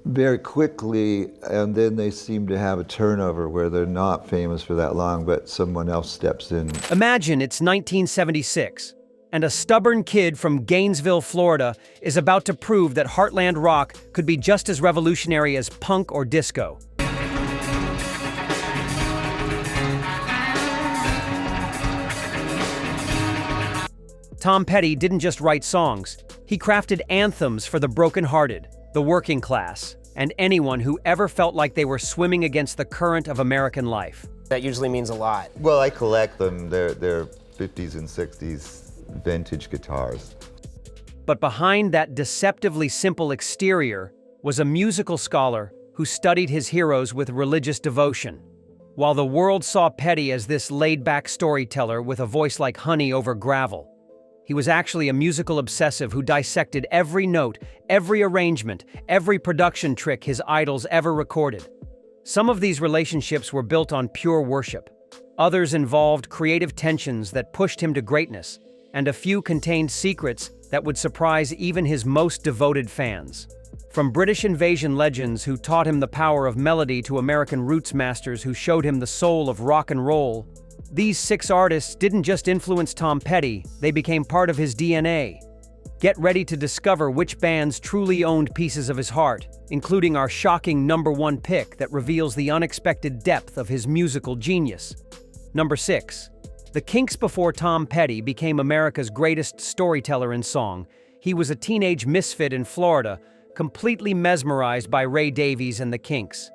very quickly, and then they seem to have a turnover where they're not famous for that long, but someone else steps in. Imagine it's 1976, and a stubborn kid from Gainesville, Florida, is about to prove that Heartland rock could be just as revolutionary as punk or disco. Tom Petty didn't just write songs, he crafted anthems for the brokenhearted, the working class, and anyone who ever felt like they were swimming against the current of American life. That usually means a lot. Well, I collect them. They're 50s and 60s vintage guitars. But behind that deceptively simple exterior was a musical scholar who studied his heroes with religious devotion. While the world saw Petty as this laid-back storyteller with a voice like honey over gravel, he was actually a musical obsessive who dissected every note, every arrangement, every production trick his idols ever recorded. Some of these relationships were built on pure worship. Others involved creative tensions that pushed him to greatness, and a few contained secrets that would surprise even his most devoted fans. From British invasion legends who taught him the power of melody to American roots masters who showed him the soul of rock and roll, these 6 artists didn't just influence Tom Petty, they became part of his DNA. Get ready to discover which bands truly owned pieces of his heart, including our shocking #1 pick that reveals the unexpected depth of his musical genius. Number 6. The Kinks. Before Tom Petty became America's greatest storyteller in song, he was a teenage misfit in Florida, completely mesmerized by Ray Davies and the Kinks.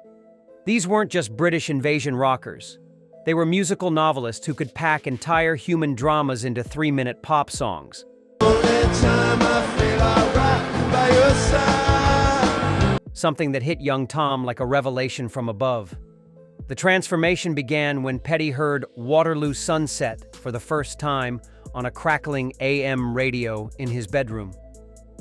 These weren't just British invasion rockers. They were musical novelists who could pack entire human dramas into 3-minute pop songs. Something that hit young Tom like a revelation from above. The transformation began when Petty heard Waterloo Sunset for the first time on a crackling AM radio in his bedroom.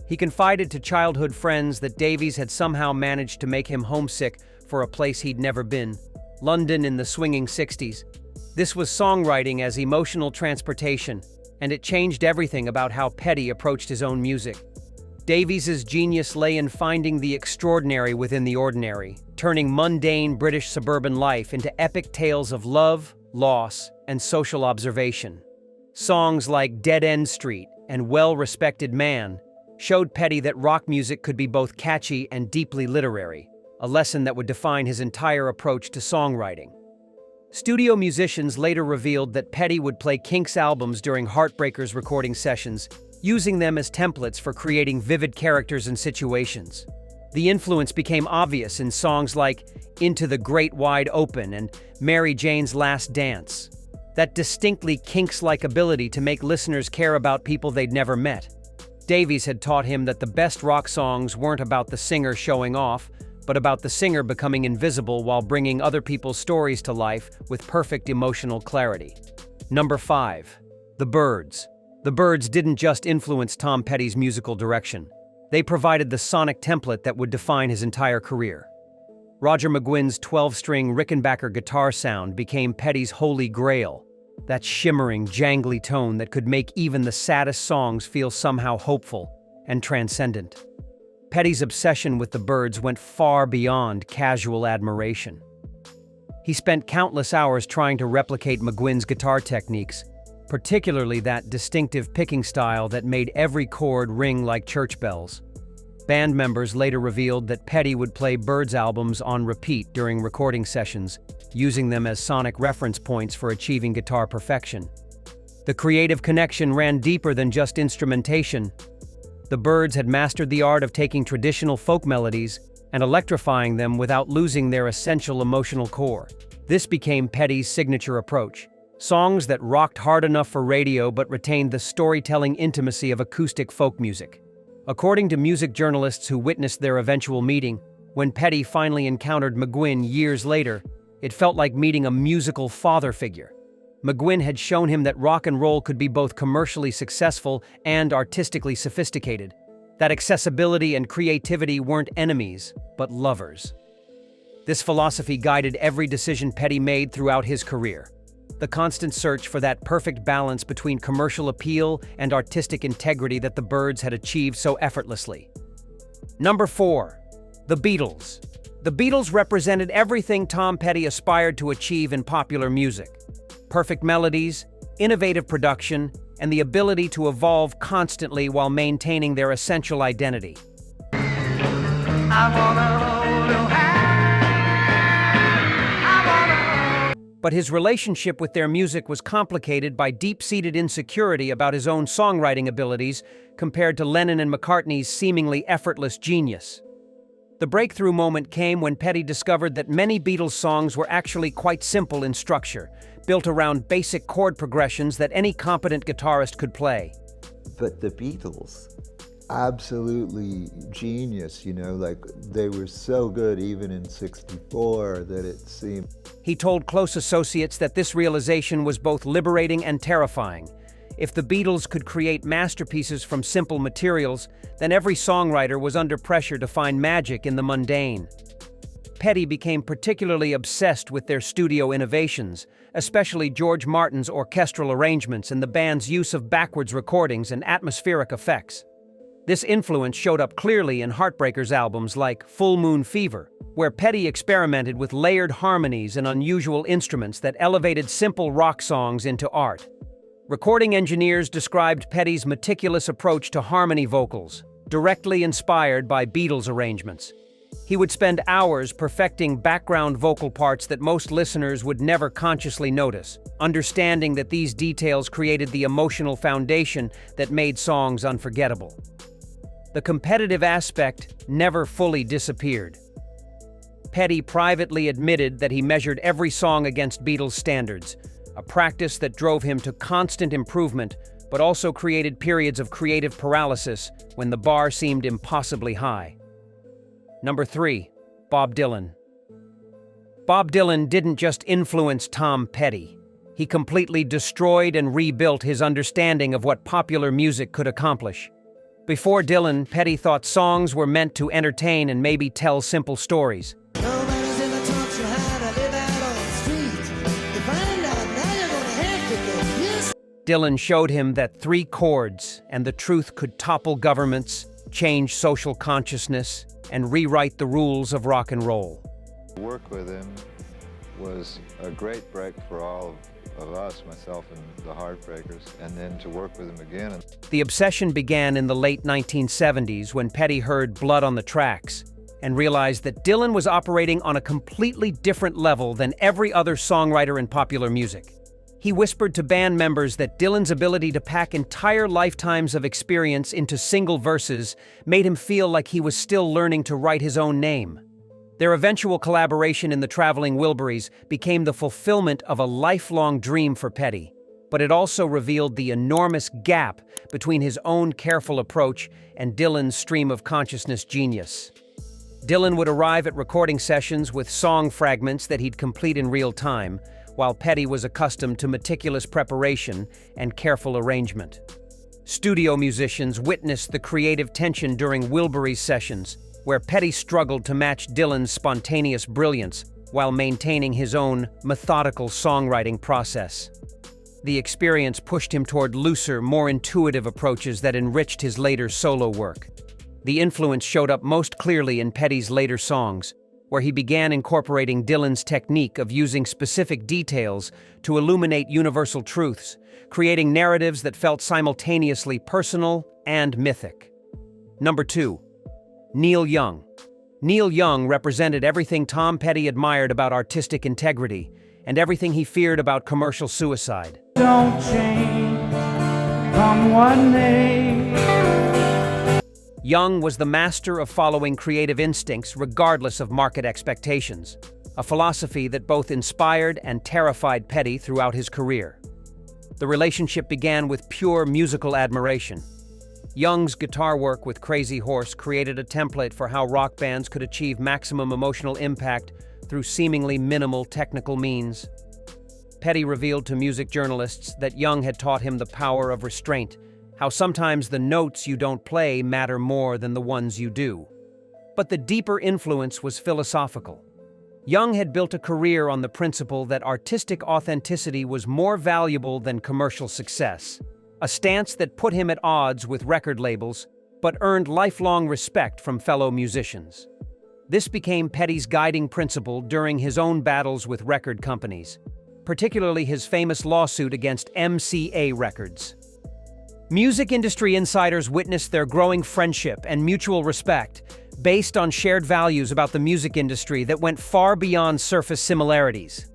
He confided to childhood friends that Davies had somehow managed to make him homesick for a place he'd never been, London in the swinging 60s. This was songwriting as emotional transportation, and it changed everything about how Petty approached his own music. Davies's genius lay in finding the extraordinary within the ordinary, turning mundane British suburban life into epic tales of love, loss, and social observation. Songs like Dead End Street and Well-Respected Man showed Petty that rock music could be both catchy and deeply literary, a lesson that would define his entire approach to songwriting. Studio musicians later revealed that Petty would play Kinks albums during Heartbreakers recording sessions, using them as templates for creating vivid characters and situations. The influence became obvious in songs like Into the Great Wide Open and Mary Jane's Last Dance. That distinctly Kinks-like ability to make listeners care about people they'd never met. Davies had taught him that the best rock songs weren't about the singer showing off, but about the singer becoming invisible while bringing other people's stories to life with perfect emotional clarity. Number 5. The Byrds. The Byrds didn't just influence Tom Petty's musical direction. They provided the sonic template that would define his entire career. Roger McGuinn's 12-string Rickenbacker guitar sound became Petty's holy grail, that shimmering, jangly tone that could make even the saddest songs feel somehow hopeful and transcendent. Petty's obsession with the Byrds went far beyond casual admiration. He spent countless hours trying to replicate McGuinn's guitar techniques, particularly that distinctive picking style that made every chord ring like church bells. Band members later revealed that Petty would play Byrds albums on repeat during recording sessions, using them as sonic reference points for achieving guitar perfection. The creative connection ran deeper than just instrumentation. The Byrds had mastered the art of taking traditional folk melodies and electrifying them without losing their essential emotional core. This became Petty's signature approach. Songs that rocked hard enough for radio but retained the storytelling intimacy of acoustic folk music. According to music journalists who witnessed their eventual meeting, when Petty finally encountered McGuinn years later, it felt like meeting a musical father figure. McGuinn had shown him that rock and roll could be both commercially successful and artistically sophisticated. That accessibility and creativity weren't enemies, but lovers. This philosophy guided every decision Petty made throughout his career. The constant search for that perfect balance between commercial appeal and artistic integrity that the Byrds had achieved so effortlessly. Number 4. The Beatles. The Beatles represented everything Tom Petty aspired to achieve in popular music. Perfect melodies, innovative production, and the ability to evolve constantly while maintaining their essential identity. But his relationship with their music was complicated by deep-seated insecurity about his own songwriting abilities compared to Lennon and McCartney's seemingly effortless genius. The breakthrough moment came when Petty discovered that many Beatles songs were actually quite simple in structure, built around basic chord progressions that any competent guitarist could play. But the Beatles, absolutely genius, like they were so good even in '64 that it seemed. He told close associates that this realization was both liberating and terrifying. If the Beatles could create masterpieces from simple materials, then every songwriter was under pressure to find magic in the mundane. Petty became particularly obsessed with their studio innovations, especially George Martin's orchestral arrangements and the band's use of backwards recordings and atmospheric effects. This influence showed up clearly in Heartbreakers albums like Full Moon Fever, where Petty experimented with layered harmonies and unusual instruments that elevated simple rock songs into art. Recording engineers described Petty's meticulous approach to harmony vocals, directly inspired by Beatles arrangements. He would spend hours perfecting background vocal parts that most listeners would never consciously notice, understanding that these details created the emotional foundation that made songs unforgettable. The competitive aspect never fully disappeared. Petty privately admitted that he measured every song against Beatles standards, a practice that drove him to constant improvement, but also created periods of creative paralysis when the bar seemed impossibly high. Number 3. Bob Dylan. Bob Dylan didn't just influence Tom Petty. He completely destroyed and rebuilt his understanding of what popular music could accomplish. Before Dylan, Petty thought songs were meant to entertain and maybe tell simple stories. Dylan showed him that 3 chords and the truth could topple governments, change social consciousness, and rewrite the rules of rock and roll. To work with him was a great break for all of us, myself and the Heartbreakers, and then to work with him again. The obsession began in the late 1970s when Petty heard Blood on the Tracks and realized that Dylan was operating on a completely different level than every other songwriter in popular music. He whispered to band members that Dylan's ability to pack entire lifetimes of experience into single verses made him feel like he was still learning to write his own name. Their eventual collaboration in the Traveling Wilburys became the fulfillment of a lifelong dream for Petty, but it also revealed the enormous gap between his own careful approach and Dylan's stream of consciousness genius. Dylan would arrive at recording sessions with song fragments that he'd complete in real time, while Petty was accustomed to meticulous preparation and careful arrangement. Studio musicians witnessed the creative tension during Wilbury's sessions, where Petty struggled to match Dylan's spontaneous brilliance while maintaining his own methodical songwriting process. The experience pushed him toward looser, more intuitive approaches that enriched his later solo work. The influence showed up most clearly in Petty's later songs, where he began incorporating Dylan's technique of using specific details to illuminate universal truths, creating narratives that felt simultaneously personal and mythic. Number 2. Neil Young. Neil Young represented everything Tom Petty admired about artistic integrity and everything he feared about commercial suicide. Don't change from one day. Young was the master of following creative instincts regardless of market expectations, a philosophy that both inspired and terrified Petty throughout his career. The relationship began with pure musical admiration. Young's guitar work with Crazy Horse created a template for how rock bands could achieve maximum emotional impact through seemingly minimal technical means. Petty revealed to music journalists that Young had taught him the power of restraint, how sometimes the notes you don't play matter more than the ones you do. But the deeper influence was philosophical. Young had built a career on the principle that artistic authenticity was more valuable than commercial success, a stance that put him at odds with record labels, but earned lifelong respect from fellow musicians. This became Petty's guiding principle during his own battles with record companies, particularly his famous lawsuit against MCA Records. Music industry insiders witnessed their growing friendship and mutual respect based on shared values about the music industry that went far beyond surface similarities.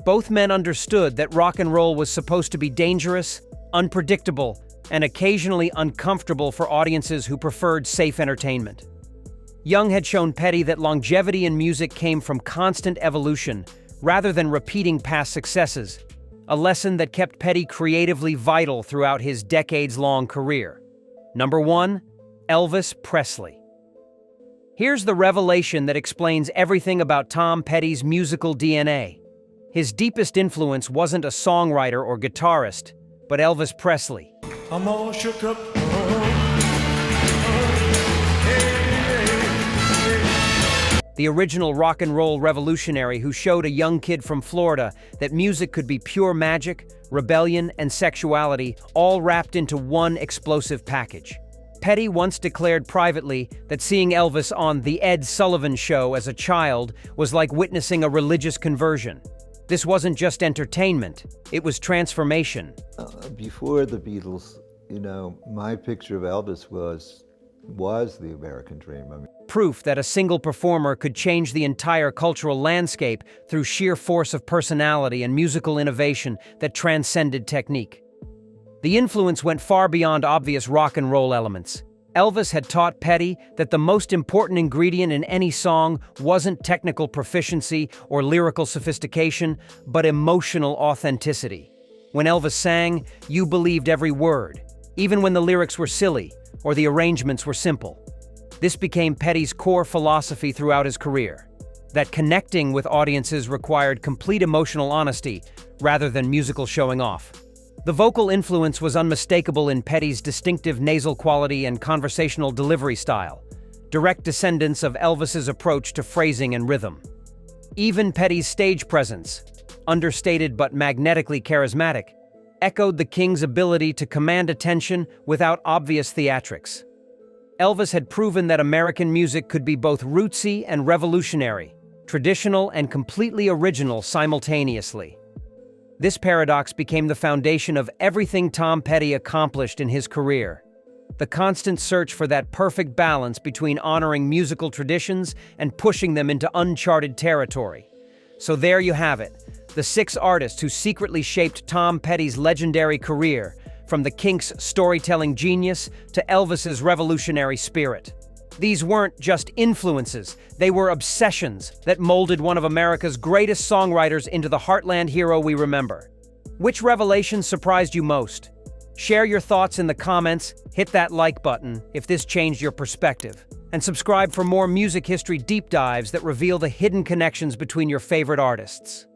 Both men understood that rock and roll was supposed to be dangerous, unpredictable, and occasionally uncomfortable for audiences who preferred safe entertainment. Young had shown Petty that longevity in music came from constant evolution rather than repeating past successes, a lesson that kept Petty creatively vital throughout his decades-long career. Number 1. Elvis Presley. Here's the revelation that explains everything about Tom Petty's musical DNA. His deepest influence wasn't a songwriter or guitarist, but Elvis Presley. I'm all shook up. The original rock and roll revolutionary who showed a young kid from Florida that music could be pure magic, rebellion, and sexuality, all wrapped into one explosive package. Petty once declared privately that seeing Elvis on The Ed Sullivan Show as a child was like witnessing a religious conversion. This wasn't just entertainment, it was transformation. Before the Beatles, my picture of Elvis was the American dream. Proof that a single performer could change the entire cultural landscape through sheer force of personality and musical innovation that transcended technique. The influence went far beyond obvious rock and roll elements. Elvis had taught Petty that the most important ingredient in any song wasn't technical proficiency or lyrical sophistication, but emotional authenticity. When Elvis sang, you believed every word, even when the lyrics were silly or the arrangements were simple. This became Petty's core philosophy throughout his career, that connecting with audiences required complete emotional honesty rather than musical showing off. The vocal influence was unmistakable in Petty's distinctive nasal quality and conversational delivery style, direct descendants of Elvis's approach to phrasing and rhythm. Even Petty's stage presence, understated but magnetically charismatic, echoed the King's ability to command attention without obvious theatrics. Elvis had proven that American music could be both rootsy and revolutionary, traditional and completely original simultaneously. This paradox became the foundation of everything Tom Petty accomplished in his career. The constant search for that perfect balance between honoring musical traditions and pushing them into uncharted territory. So there you have it, the 6 artists who secretly shaped Tom Petty's legendary career, from the Kinks' storytelling genius to Elvis's revolutionary spirit. These weren't just influences, they were obsessions that molded one of America's greatest songwriters into the heartland hero we remember. Which revelation surprised you most? Share your thoughts in the comments, hit that like button if this changed your perspective, and subscribe for more music history deep dives that reveal the hidden connections between your favorite artists.